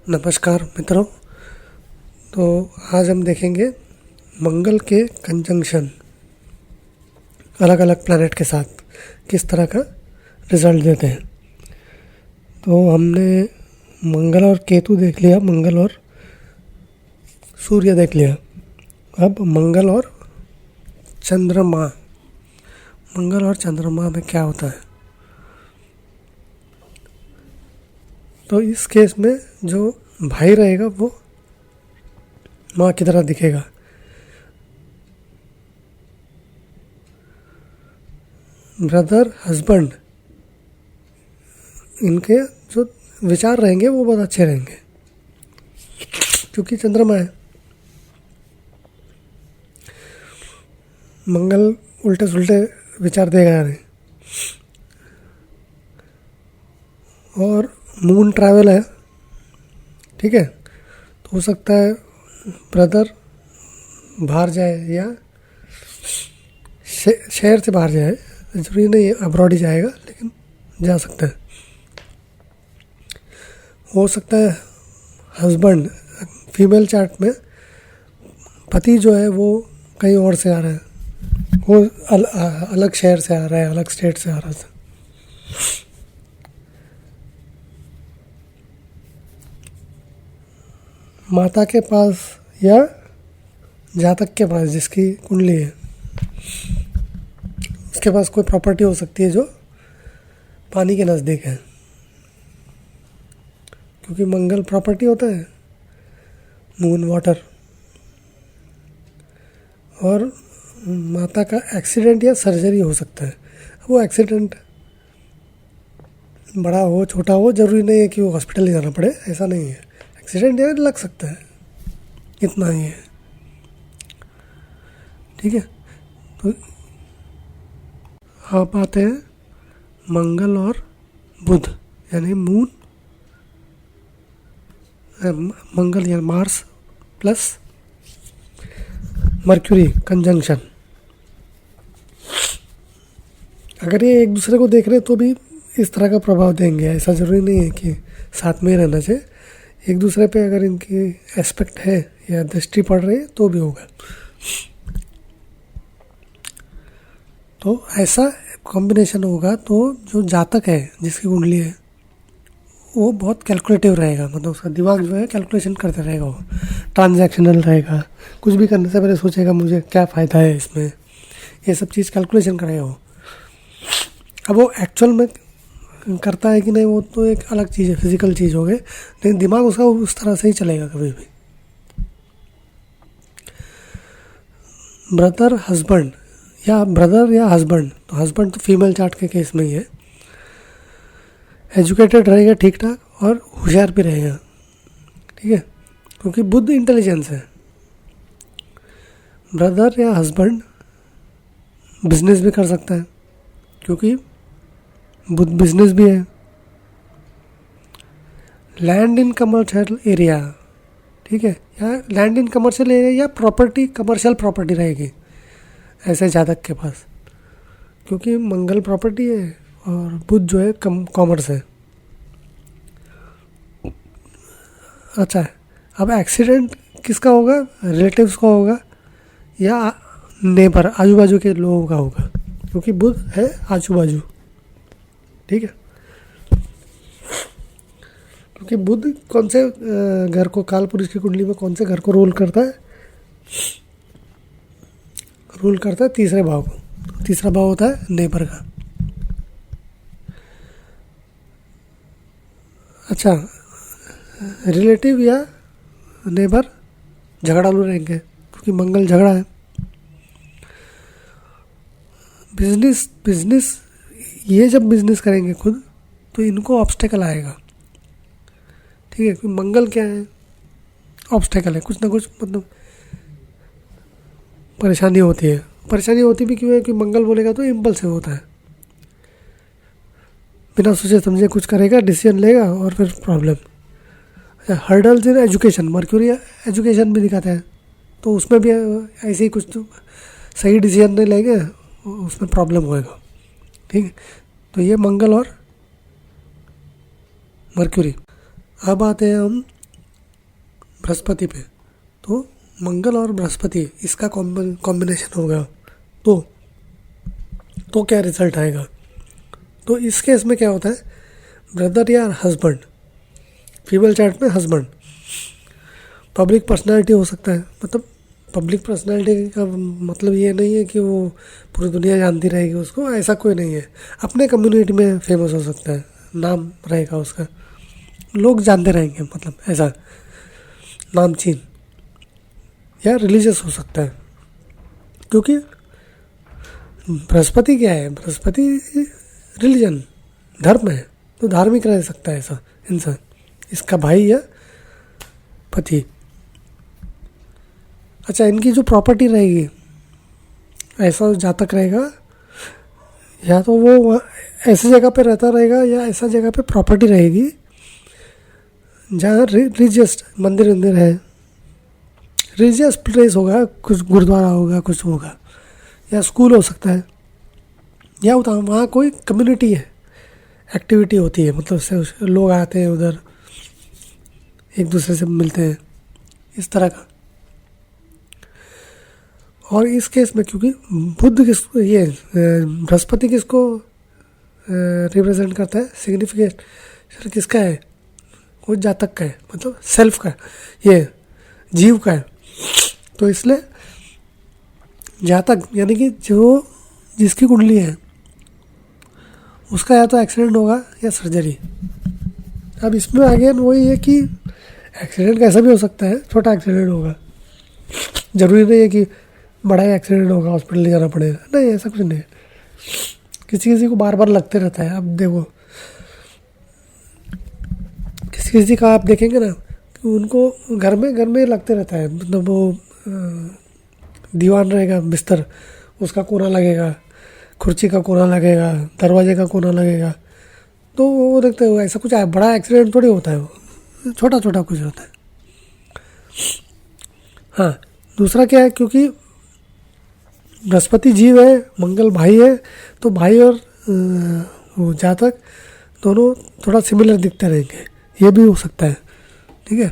नमस्कार मित्रों। तो आज हम देखेंगे मंगल के कंजंक्शन अलग अलग प्लैनेट के साथ किस तरह का रिजल्ट देते हैं। तो हमने मंगल और केतु देख लिया, मंगल और सूर्य देख लिया। अब मंगल और चंद्रमा, मंगल और चंद्रमा में क्या होता है। तो इस केस में जो भाई रहेगा वो माँ की तरह दिखेगा। ब्रदर, हस्बैंड, इनके जो विचार रहेंगे वो बहुत अच्छे रहेंगे क्योंकि चंद्रमा है। मंगल उल्टे सुल्टे विचार देगा नहीं। और मून ट्रैवल है, ठीक है। तो हो सकता है ब्रदर बाहर जाए या शहर से बाहर जाए, जरूरी नहीं अब्रॉड ही जाएगा, लेकिन जा सकता है। हो सकता है हस्बैंड, फीमेल चार्ट में पति जो है वो कहीं और से आ रहा है, वो अलग शहर से आ रहा है, अलग स्टेट से आ रहा है। माता के पास या जातक के पास जिसकी कुंडली है, उसके पास कोई प्रॉपर्टी हो सकती है जो पानी के नज़दीक है, क्योंकि मंगल प्रॉपर्टी होता है, मून वाटर। और माता का एक्सीडेंट या सर्जरी हो सकता है। वो एक्सीडेंट बड़ा हो छोटा हो, जरूरी नहीं है कि वो हॉस्पिटल ही जाना पड़े, ऐसा नहीं है। एक्सीडेंट यार लग सकता है, इतना ही है, ठीक है। तो आप आते हैं मंगल और बुध, यानी मून, मंगल या मार्स प्लस मर्क्यूरी कंजंक्शन। अगर ये एक दूसरे को देख रहे हैं तो भी इस तरह का प्रभाव देंगे, ऐसा ज़रूरी नहीं है कि साथ में ही रहना चाहिए। एक दूसरे पे अगर इनकी एस्पेक्ट है या दृष्टि पड़ रही है तो भी होगा। तो ऐसा कॉम्बिनेशन होगा तो जो जातक है, जिसकी कुंडली है, वो बहुत कैलकुलेटिव रहेगा। मतलब उसका दिमाग जो है कैलकुलेशन करते रहेगा, वो ट्रांजैक्शनल रहेगा। कुछ भी करने से पहले सोचेगा मुझे क्या फ़ायदा है इसमें, ये सब चीज़ कैलकुलेशन करेगा वो। अब वो एक्चुअल में करता है कि नहीं वो तो एक अलग चीज़ है, फिजिकल चीज़ हो गई, लेकिन दिमाग उसका उस तरह से ही चलेगा कभी भी। ब्रदर हस्बैंड या हस्बैंड, तो हस्बैंड तो फीमेल चार्ट के केस में ही है। एजुकेटेड रहेगा ठीक ठाक और होशियार भी रहेगा, ठीक है, क्योंकि बुद्ध इंटेलिजेंस है। ब्रदर या हस्बैंड बिजनेस भी कर सकता है, क्योंकि बुद्ध बिजनेस भी है। लैंड इन कमर्शियल एरिया, ठीक है, या लैंड इन कमर्शियल एरिया या प्रॉपर्टी, कमर्शियल प्रॉपर्टी रहेगी ऐसे जातक के पास, क्योंकि मंगल प्रॉपर्टी है और बुध जो है कॉमर्स है। अच्छा है, अब एक्सीडेंट किसका होगा, रिलेटिव्स का होगा या नेबर, आजू बाजू के लोगों का होगा, क्योंकि बुध है आजू बाजू, ठीक है। क्योंकि बुध कौन से घर को, काल पुरुष की कुंडली में कौन से घर को रूल करता है, रूल करता है तीसरे भाव को। तीसरा भाव होता है नेबर का। अच्छा, रिलेटिव या नेबर झगड़ालू रहेंगे, क्योंकि मंगल झगड़ा है। बिजनेस ये जब बिजनेस करेंगे खुद तो इनको ऑब्स्टेकल आएगा, ठीक है, क्योंकि मंगल क्या है, ऑब्स्टेकल है, कुछ ना कुछ मतलब परेशानी होती है। परेशानी होती भी क्यों है कि मंगल बोलेगा तो इम्पल्सिव होता है, बिना सोचे समझे कुछ करेगा, डिसीजन लेगा और फिर problem. Hurdles in education, mercury education भी दिखाता है, तो उसमें भी ऐसे ही कुछ तो सही डिसीजन नहीं लेंगे, उसमें प्रॉब्लम होएगा, ठीक है। तो ये मंगल और मर्क्यूरी। अब आते हैं हम बृहस्पति पे, तो मंगल और बृहस्पति इसका कॉम्बिनेशन होगा तो क्या रिजल्ट आएगा। तो इस केस में क्या होता है, ब्रदर या हस्बैंड, फीमेल चार्ट में हस्बैंड पब्लिक पर्सनालिटी हो सकता है। मतलब पब्लिक पर्सनालिटी का मतलब ये नहीं है कि वो पूरी दुनिया जानती रहेगी उसको, ऐसा कोई नहीं है। अपने कम्युनिटी में फेमस हो सकता है, नाम रहेगा उसका, लोग जानते रहेंगे, मतलब ऐसा नामचीन। या रिलीजियस हो सकता है, क्योंकि बृहस्पति क्या है, बृहस्पति रिलीजन, धर्म है, तो धार्मिक रह सकता है ऐसा इंसान, इसका भाई या पति। अच्छा, इनकी जो प्रॉपर्टी रहेगी, ऐसा जातक रहेगा, या तो वो ऐसी जगह पे रहता रहेगा या ऐसा जगह पे प्रॉपर्टी रहेगी जहाँ रिलीजियस मंदिर है, रिलीजियस प्लेस होगा, कुछ गुरुद्वारा होगा, कुछ होगा, या स्कूल हो सकता है, या वहाँ कोई कम्युनिटी है, एक्टिविटी होती है, मतलब से लोग आते हैं उधर, एक दूसरे से मिलते हैं, इस तरह का। और इस केस में क्योंकि बुध ये बृहस्पति किसको रिप्रेजेंट करता है, सिग्निफिकेशन किसका है, वो जातक का है, मतलब सेल्फ का, ये जीव का है। तो इसलिए जातक यानी कि जो जिसकी कुंडली है उसका या तो एक्सीडेंट होगा या सर्जरी। अब इसमें आगे वही है कि एक्सीडेंट कैसा भी हो सकता है, छोटा एक्सीडेंट होगा, ज़रूरी नहीं है कि बड़ा ही एक्सीडेंट होगा हॉस्पिटल ले जाना पड़ेगा, नहीं, ऐसा कुछ नहीं है। किसी को बार बार लगते रहता है। अब देखो किसी का आप देखेंगे ना कि उनको घर में लगते रहता है, मतलब वो दीवान रहेगा, बिस्तर, उसका कोना लगेगा, कुर्सी का कोना लगेगा, दरवाजे का कोना लगेगा, तो वो देखते हो ऐसा कुछ बड़ा एक्सीडेंट थोड़ी होता है, वो छोटा छोटा कुछ होता है। हाँ, दूसरा क्या है, क्योंकि बृहस्पति जीव है, मंगल भाई है, तो भाई और वो जातक दोनों थोड़ा सिमिलर दिखते रहेंगे, ये भी हो सकता है। ठीक है।